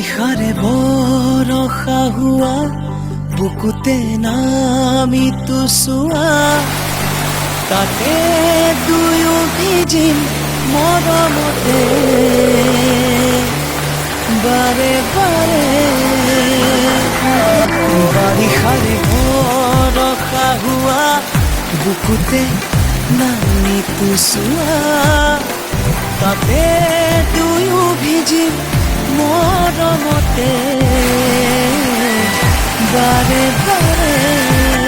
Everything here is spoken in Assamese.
বাৰিষাৰে বৰষা হোৱা বুকুতে নামিতো চোৱা তাতে দুয়ো ভিজিম মৰমতে বাৰে বাৰে বাৰিষাৰে বৰষা হোৱা বুকুতে নামিতো চোৱা তাতে দুয়ো ভিজিম মৰমতে বাৰে বাৰে